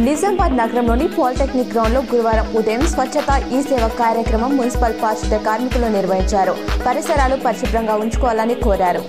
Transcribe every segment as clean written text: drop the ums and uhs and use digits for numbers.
నిజామాబాద్ నగరంలోని పాలిటెక్నిక్ గ్రౌండ్లో గురువారం ఉదయం స్వచ్ఛత ఈ సేవ కార్యక్రమం మున్సిపల్ పారిశుద్ధ్య కార్మికులు నిర్వహించారు. పరిసరాలు పరిశుభ్రంగా ఉంచుకోవాలని కోరారు.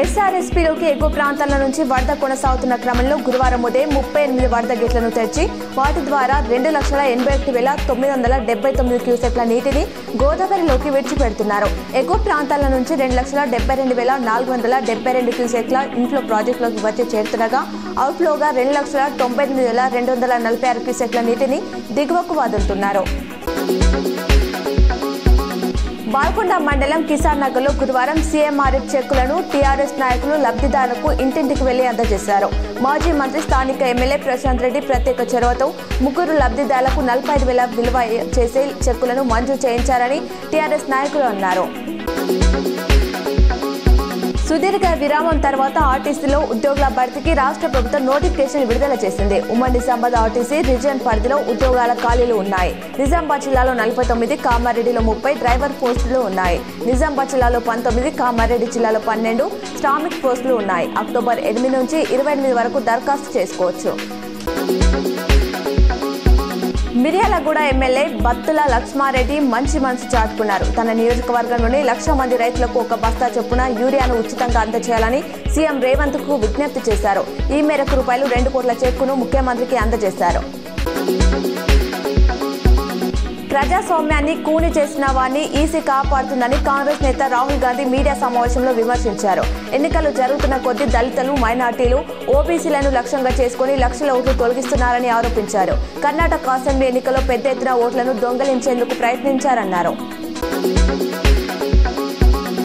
ఎస్ఆర్ఎస్పీలోకి ఎగువ ప్రాంతాల నుంచి వరద కొనసాగుతున్న క్రమంలో గురువారం ఉదయం 38 వరద గేట్లను తెరిచి వాటి ద్వారా 2,81,979 క్యూసెక్ల నీటిని గోదావరిలోకి విడిచిపెడుతున్నారు. ఎగువ ప్రాంతాల నుంచి 2,72,472 క్యూసెక్ల ఇన్ఫ్లో ప్రాజెక్టులోకి వచ్చి చేరుతుండగా అవుట్ఫ్లోగా 2,99,246 క్యూసెక్ల నీటిని దిగువకు వదులుతున్నారు. బాల్కొండ మండలం కిసాన్ నగర్లో గురువారం సీఎంఆర్ఎఫ్ చెక్కులను టీఆర్ఎస్ నాయకులు లబ్ధిదారులకు ఇంటింటికి వెళ్లి అందజేశారు. మాజీ మంత్రి స్థానిక ఎమ్మెల్యే ప్రశాంత్ రెడ్డి ప్రత్యేక చొరవతో 3 లబ్ధిదారులకు 45,000 విలువ చేసే చెక్కులను మంజూరు చేయించారని టీఆర్ఎస్ నాయకులు అన్నారు. సుదీర్ఘ విరామం తర్వాత ఆర్టీసీలో ఉద్యోగుల భర్తీకి రాష్ట్ర ప్రభుత్వం నోటిఫికేషన్ విడుదల చేసింది. ఉమ్మడి నిజామాబాద్ ఆర్టీసీ రీజియన్ పరిధిలో ఉద్యోగాల ఖాళీలు ఉన్నాయి. నిజామాబాద్ జిల్లాలో 49, కామారెడ్డిలో 30 డ్రైవర్ పోస్టులు ఉన్నాయి. నిజామాబాద్ జిల్లాలో 19, కామారెడ్డి జిల్లాలో 12 శ్రామిక్ పోస్టులు ఉన్నాయి. అక్టోబర్ 8 నుంచి 28 వరకు దరఖాస్తు చేసుకోవచ్చు. మిర్యాలగూడ ఎమ్మెల్యే బత్తుల లక్ష్మారెడ్డి మంచి మనసు చాటుకున్నారు. తన నియోజకవర్గంలోని 1,00,000 మంది రైతులకు 1 బస్తా చొప్పున యూరియాను ఉచితంగా అందజేయాలని సీఎం రేవంత్ కు విజ్ఞప్తి చేశారు. ఈ మేరకు ₹2 కోట్ల చెక్కును ముఖ్యమంత్రికి అందజేశారు. ప్రజాస్వామ్యాన్ని కూని చేసిన వారిని ఈసీ కాపాడుతుందని కాంగ్రెస్ నేత రాహుల్ గాంధీ మీడియా సమావేశంలో విమర్శించారు. ఎన్నికలు జరుగుతున్న కొద్దీ దళితులు, మైనార్టీలు, ఓబీసీలను లక్ష్యంగా చేసుకుని లక్షల ఓట్లు తొలగిస్తున్నారని ఆరోపించారు. కర్ణాటక అసెంబ్లీ ఎన్నికల్లో పెద్ద ఎత్తున ఓట్లను దొంగలించేందుకు ప్రయత్నించారన్నారు.